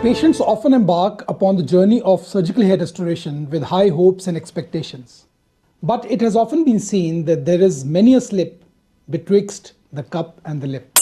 Patients often embark upon the journey of surgical hair restoration with high hopes and expectations. But it has often been seen that there is many a slip betwixt the cup and the lip.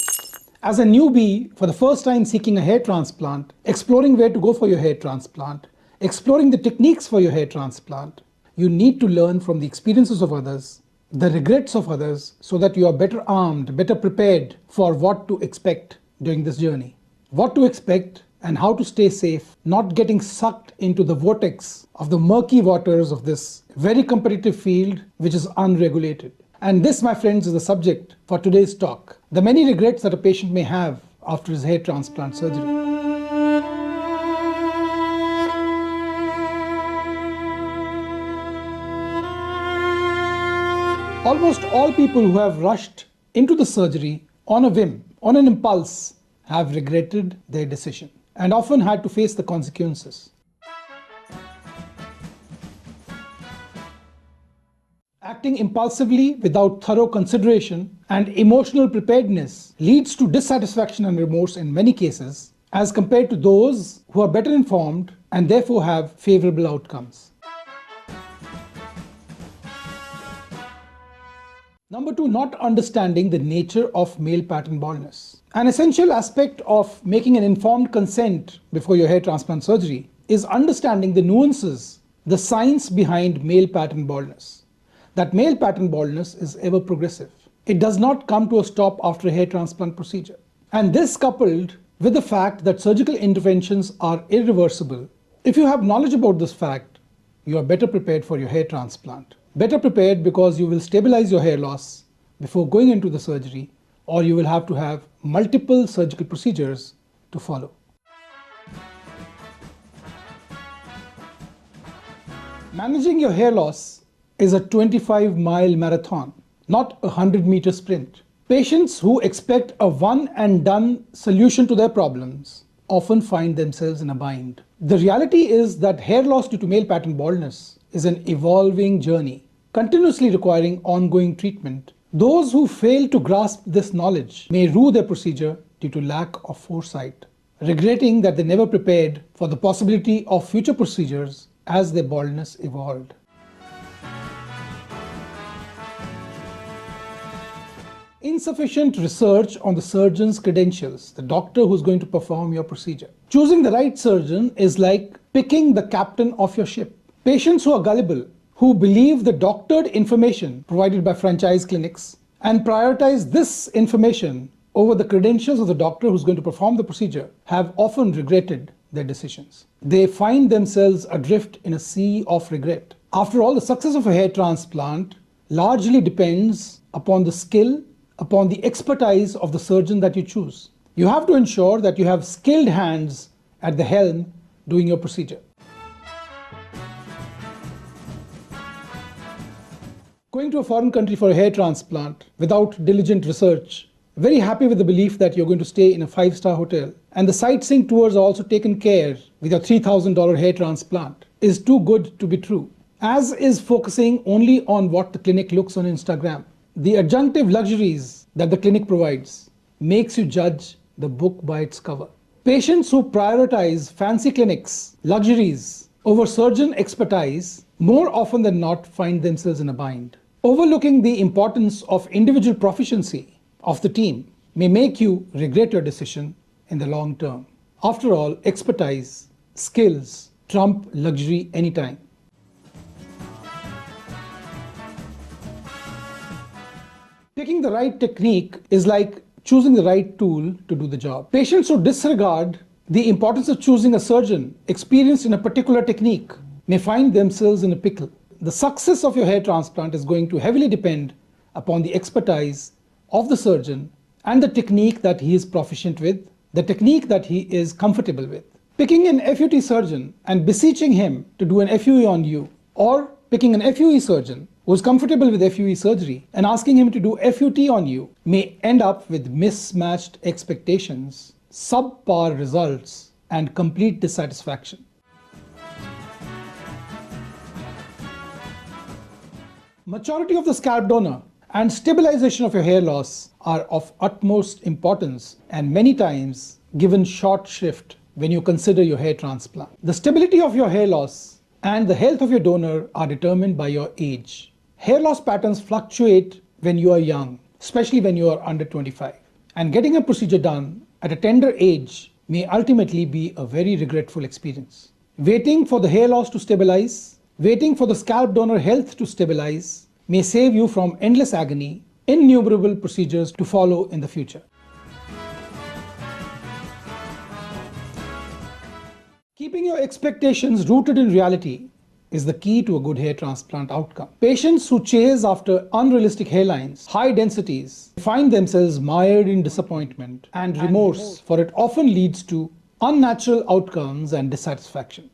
As a newbie, for the first time seeking a hair transplant, exploring where to go for your hair transplant, exploring the techniques for your hair transplant, you need to learn from the experiences of others, the regrets of others, so that you are better armed, better prepared for what to expect during this journey. What to expect and how to stay safe, not getting sucked into the vortex of the murky waters of this very competitive field which is unregulated. And this, my friends, is the subject for today's talk. The many regrets that a patient may have after his hair transplant surgery. Almost all people who have rushed into the surgery on a whim, on an impulse, have regretted their decision and often had to face the consequences. Acting impulsively without thorough consideration and emotional preparedness leads to dissatisfaction and remorse in many cases, as compared to those who are better informed and therefore have favorable outcomes. Number two, not understanding the nature of male pattern baldness. An essential aspect of making an informed consent before your hair transplant surgery is understanding the nuances, the science behind male pattern baldness. That male pattern baldness is ever progressive. It does not come to a stop after a hair transplant procedure. And this, coupled with the fact that surgical interventions are irreversible, if you have knowledge about this fact, you are better prepared for your hair transplant. Better prepared because you will stabilize your hair loss before going into the surgery, or you will have to have multiple surgical procedures to follow. Managing your hair loss is a 25-mile marathon, not a 100-meter sprint. Patients who expect a one-and-done solution to their problems often find themselves in a bind. The reality is that hair loss due to male pattern baldness is an evolving journey, continuously requiring ongoing treatment. Those who fail to grasp this knowledge may rue their procedure due to lack of foresight, regretting that they never prepared for the possibility of future procedures as their baldness evolved. Insufficient research on the surgeon's credentials, the doctor who's going to perform your procedure. Choosing the right surgeon is like picking the captain of your ship. Patients who are gullible, who believe the doctored information provided by franchise clinics and prioritize this information over the credentials of the doctor who's going to perform the procedure, have often regretted their decisions. They find themselves adrift in a sea of regret. After all, the success of a hair transplant largely depends upon the skill, upon the expertise of the surgeon that you choose. You have to ensure that you have skilled hands at the helm doing your procedure. Going to a foreign country for a hair transplant without diligent research, very happy with the belief that you're going to stay in a 5-star hotel, and the sightseeing tours are also taken care with your $3,000 hair transplant, is too good to be true. As is focusing only on what the clinic looks on Instagram. The adjunctive luxuries that the clinic provides makes you judge the book by its cover. Patients who prioritize fancy clinics, luxuries, over surgeon expertise more often than not find themselves in a bind. Overlooking the importance of individual proficiency of the team may make you regret your decision in the long term. After all, expertise, skills trump luxury anytime. Picking the right technique is like choosing the right tool to do the job. Patients who disregard the importance of choosing a surgeon experienced in a particular technique may find themselves in a pickle. The success of your hair transplant is going to heavily depend upon the expertise of the surgeon and the technique that he is proficient with, the technique that he is comfortable with. Picking an FUT surgeon and beseeching him to do an FUE on you, or picking an FUE surgeon who is comfortable with FUE surgery and asking him to do FUT on you may end up with mismatched expectations, subpar results, and complete dissatisfaction. Maturity of the scalp donor and stabilization of your hair loss are of utmost importance and many times given short shrift when you consider your hair transplant. The stability of your hair loss and the health of your donor are determined by your age. Hair loss patterns fluctuate when you are young, especially when you are under 25. And getting a procedure done at a tender age may ultimately be a very regretful experience. Waiting for the hair loss to stabilize, waiting for the scalp donor health to stabilize may save you from endless agony, innumerable procedures to follow in the future. Keeping your expectations rooted in reality is the key to a good hair transplant outcome. Patients who chase after unrealistic hairlines, high densities, find themselves mired in disappointment and remorse, for it often leads to unnatural outcomes and dissatisfaction.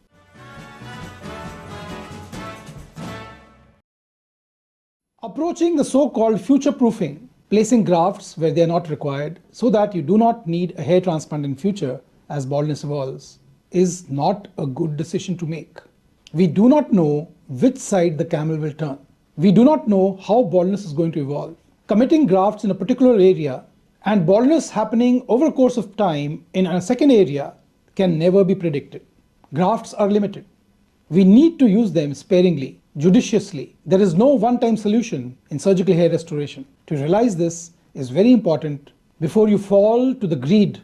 Approaching the so-called future-proofing, placing grafts where they are not required so that you do not need a hair transplant in future as baldness evolves, is not a good decision to make. We do not know which side the camel will turn. We do not know how baldness is going to evolve. Committing grafts in a particular area and baldness happening over a course of time in a second area can never be predicted. Grafts are limited. We need to use them sparingly, judiciously. There is no one-time solution in surgical hair restoration. To realize this is very important before you fall to the greed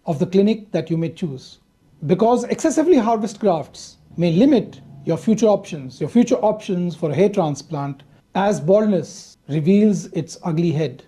of the clinic that you may choose. Because excessively harvested grafts may limit your future options for a hair transplant as baldness reveals its ugly head.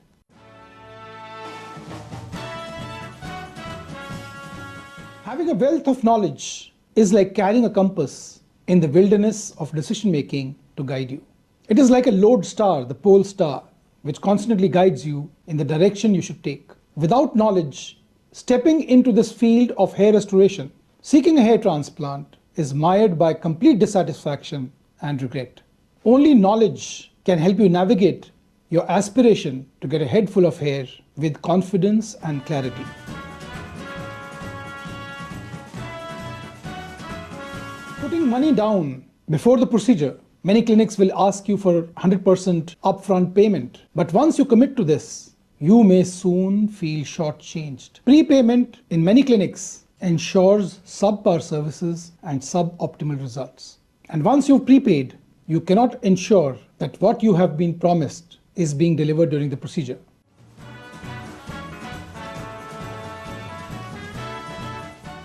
Having a wealth of knowledge is like carrying a compass in the wilderness of decision making to guide you. It is like a lodestar, the pole star, which constantly guides you in the direction you should take. Without knowledge, stepping into this field of hair restoration, seeking a hair transplant, is mired by complete dissatisfaction and regret. Only knowledge can help you navigate your aspiration to get a head full of hair with confidence and clarity. Putting money down before the procedure, many clinics will ask you for 100% upfront payment. But once you commit to this, you may soon feel shortchanged. Prepayment in many clinics ensures subpar services and suboptimal results. And once you've prepaid, you cannot ensure that what you have been promised is being delivered during the procedure.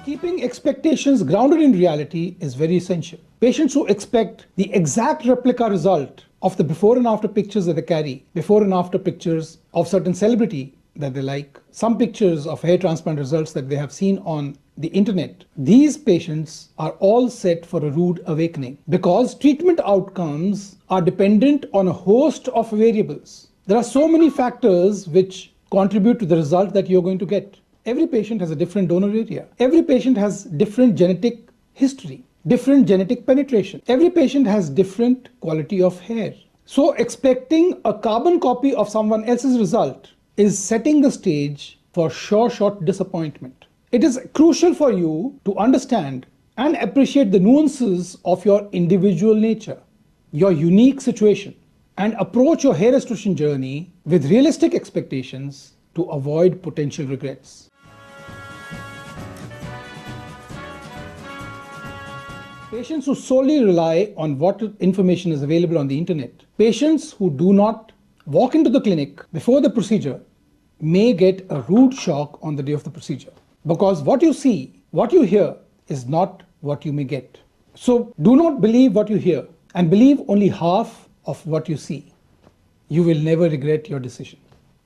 Keeping expectations grounded in reality is very essential. Patients who expect the exact replica result of the before and after pictures that they carry, before and after pictures of certain celebrity that they like, some pictures of hair transplant results that they have seen on the internet, these patients are all set for a rude awakening because treatment outcomes are dependent on a host of variables. There are so many factors which contribute to the result that you're going to get. Every patient has a different donor area. Every patient has different genetic history, different genetic penetration. Every patient has different quality of hair. So expecting a carbon copy of someone else's result is setting the stage for short disappointment. It is crucial for you to understand and appreciate the nuances of your individual nature, your unique situation, and approach your hair restoration journey with realistic expectations to avoid potential regrets. Patients who solely rely on what information is available on the internet, patients who do not walk into the clinic before the procedure may get a rude shock on the day of the procedure. Because what you see, what you hear is not what you may get. So do not believe what you hear and believe only half of what you see. You will never regret your decision.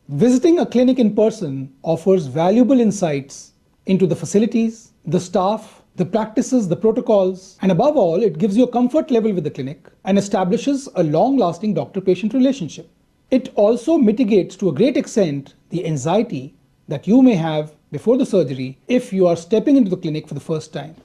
Visiting a clinic in person offers valuable insights into the facilities, the staff, the practices, the protocols, and above all, it gives you a comfort level with the clinic and establishes a long-lasting doctor-patient relationship. It also mitigates to a great extent the anxiety that you may have before the surgery if you are stepping into the clinic for the first time.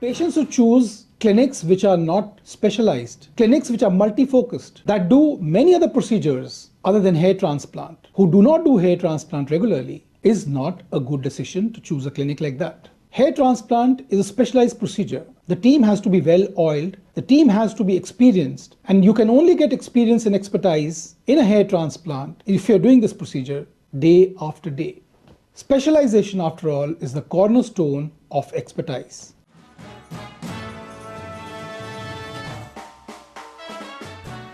Patients who choose clinics which are not specialized, clinics which are multi-focused, that do many other procedures other than hair transplant, who do not do hair transplant regularly, is not a good decision to choose a clinic like that. Hair transplant is a specialized procedure. The team has to be well oiled, the team has to be experienced, and you can only get experience and expertise in a hair transplant if you're doing this procedure day after day. Specialization, after all, is the cornerstone of expertise.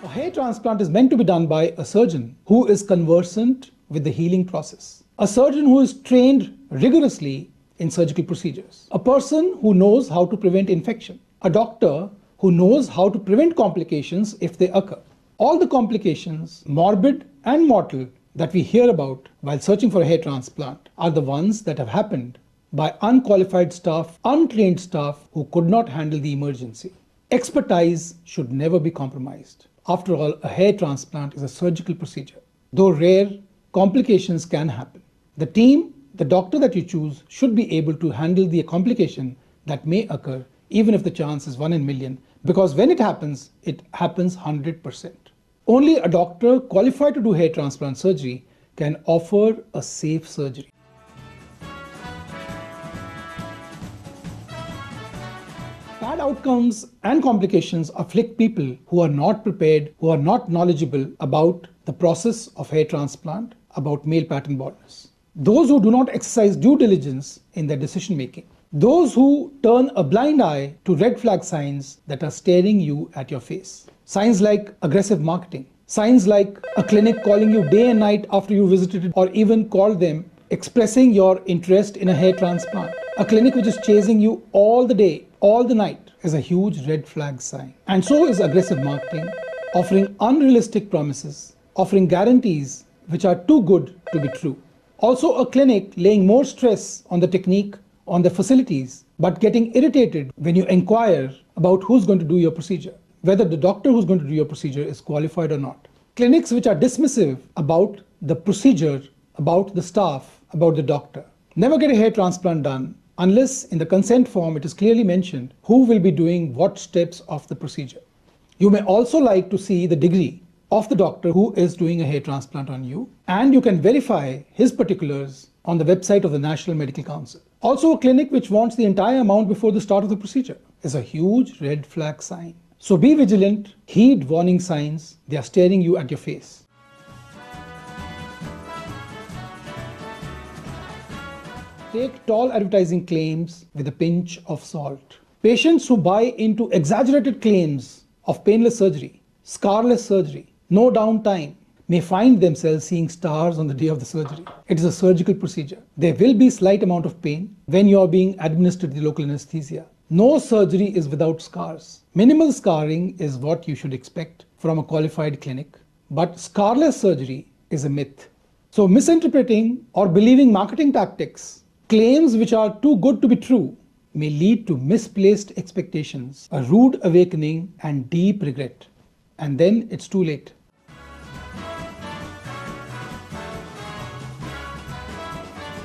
A hair transplant is meant to be done by a surgeon who is conversant with the healing process. A surgeon who is trained rigorously in surgical procedures. A person who knows how to prevent infection. A doctor who knows how to prevent complications if they occur. All the complications, morbid and mortal, that we hear about while searching for a hair transplant are the ones that have happened by unqualified staff, untrained staff who could not handle the emergency. Expertise should never be compromised. After all, a hair transplant is a surgical procedure. Though rare, complications can happen. The team, the doctor that you choose, should be able to handle the complication that may occur, even if the chance is 1 in a million, because when it happens 100%. Only a doctor qualified to do hair transplant surgery can offer a safe surgery. Bad outcomes and complications afflict people who are not prepared, who are not knowledgeable about the process of hair transplant, about male pattern baldness. Those who do not exercise due diligence in their decision making. Those who turn a blind eye to red flag signs that are staring you at your face. Signs like aggressive marketing. Signs like a clinic calling you day and night after you visited it, or even called them expressing your interest in a hair transplant. A clinic which is chasing you all the day, all the night, is a huge red flag sign. And so is aggressive marketing, offering unrealistic promises, offering guarantees which are too good to be true. Also a clinic laying more stress on the technique, on the facilities, but getting irritated when you inquire about who's going to do your procedure, whether the doctor who's going to do your procedure is qualified or not. Clinics which are dismissive about the procedure, about the staff, about the doctor. Never get a hair transplant done unless in the consent form it is clearly mentioned who will be doing what steps of the procedure. You may also like to see the degree of the doctor who is doing a hair transplant on you, and you can verify his particulars on the website of the National Medical Council. Also, a clinic which wants the entire amount before the start of the procedure is a huge red flag sign. So be vigilant, heed warning signs, they are staring you at your face. Take tall advertising claims with a pinch of salt. Patients who buy into exaggerated claims of painless surgery, scarless surgery, no downtime, may find themselves seeing stars on the day of the surgery. It is a surgical procedure. There will be slight amount of pain when you are being administered the local anesthesia. No surgery is without scars. Minimal scarring is what you should expect from a qualified clinic, but scarless surgery is a myth. So misinterpreting or believing marketing tactics, claims which are too good to be true, may lead to misplaced expectations, a rude awakening and deep regret. And then it's too late.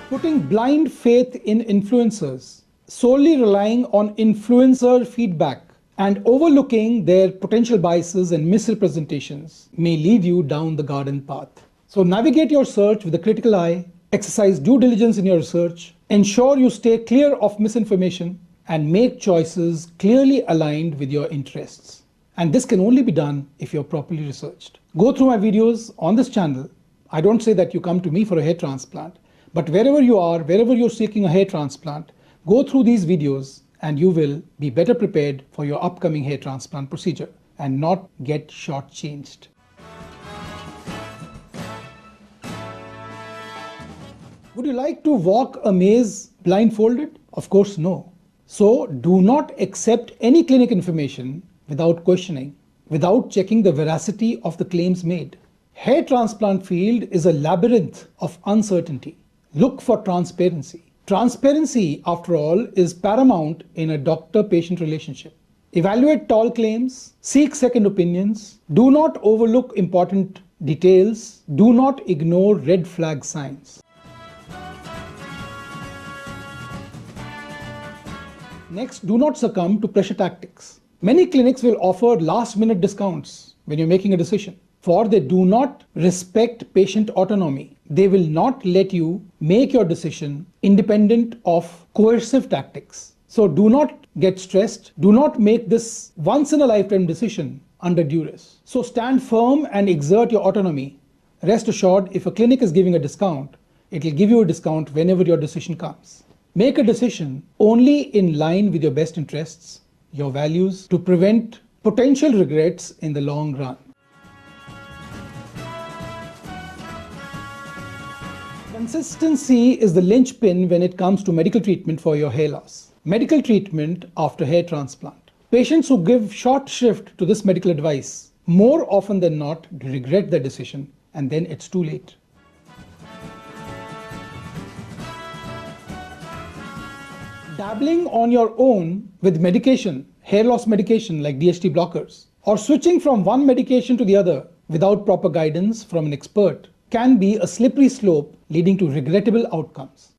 Putting blind faith in influencers, solely relying on influencer feedback and overlooking their potential biases and misrepresentations may lead you down the garden path. So navigate your search with a critical eye, exercise due diligence in your research, ensure you stay clear of misinformation, and make choices clearly aligned with your interests. And this can only be done if you're properly researched. Go through my videos on this channel. I don't say that you come to me for a hair transplant, but wherever you are, wherever you're seeking a hair transplant, go through these videos and you will be better prepared for your upcoming hair transplant procedure and not get shortchanged. Would you like to walk a maze blindfolded? Of course, no. So do not accept any clinic information without questioning, without checking the veracity of the claims made. Hair transplant field is a labyrinth of uncertainty. Look for transparency. Transparency, after all, is paramount in a doctor-patient relationship. Evaluate tall claims, seek second opinions, do not overlook important details, do not ignore red flag signs. Next, do not succumb to pressure tactics. Many clinics will offer last-minute discounts when you're making a decision, for they do not respect patient autonomy. They will not let you make your decision independent of coercive tactics. So do not get stressed. Do not make this once-in-a-lifetime decision under duress. So stand firm and exert your autonomy. Rest assured, if a clinic is giving a discount, it will give you a discount whenever your decision comes. Make a decision only in line with your best interests, your values, to prevent potential regrets in the long run. Consistency is the linchpin when it comes to medical treatment for your hair loss. Medical treatment after hair transplant. Patients who give short shrift to this medical advice more often than not regret their decision, and then it's too late. Dabbling on your own with medication, hair loss medication like DHT blockers, or switching from one medication to the other without proper guidance from an expert can be a slippery slope leading to regrettable outcomes.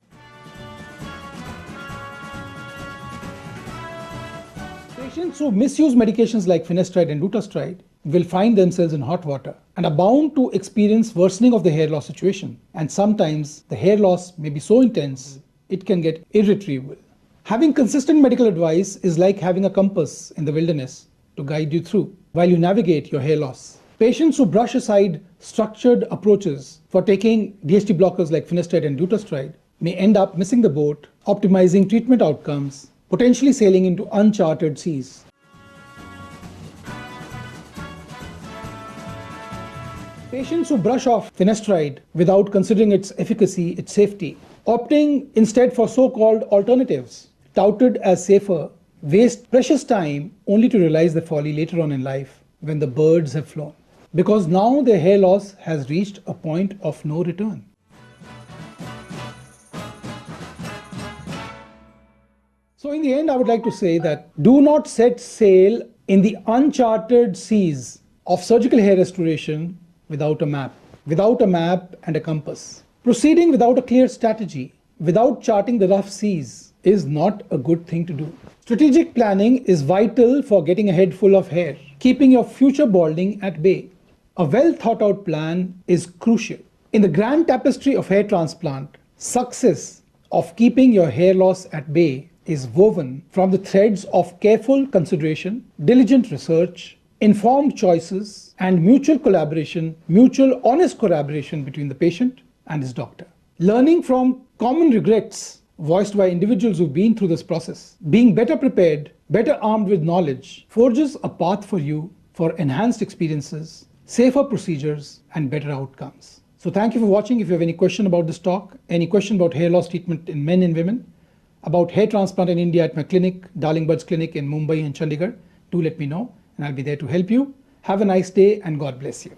Patients who misuse medications like finasteride and dutasteride will find themselves in hot water and are bound to experience worsening of the hair loss situation. And sometimes the hair loss may be so intense, it can get irretrievable. Having consistent medical advice is like having a compass in the wilderness to guide you through while you navigate your hair loss. Patients who brush aside structured approaches for taking DHT blockers like finasteride and dutasteride may end up missing the boat, optimizing treatment outcomes, potentially sailing into uncharted seas. Patients who brush off finasteride without considering its efficacy, its safety, opting instead for so-called alternatives, touted as safer, waste precious time only to realize their folly later on in life when the birds have flown. Because now their hair loss has reached a point of no return. So in the end, I would like to say that do not set sail in the uncharted seas of surgical hair restoration without a map and a compass. Proceeding without a clear strategy, without charting the rough seas, is not a good thing to do. Strategic planning is vital for getting a head full of hair, keeping your future balding at bay. A well thought out plan is crucial. In the grand tapestry of hair transplant, success of keeping your hair loss at bay is woven from the threads of careful consideration, diligent research, informed choices, and mutual honest collaboration between the patient and his doctor. Learning from common regrets voiced by individuals who've been through this process, being better prepared, better armed with knowledge, forges a path for you for enhanced experiences, safer procedures, and better outcomes. So thank you for watching. If you have any question about this talk, any question about hair loss treatment in men and women, about hair transplant in India at my clinic, Darling Buds Clinic in Mumbai and Chandigarh, do let me know and I'll be there to help you. Have a nice day and God bless you.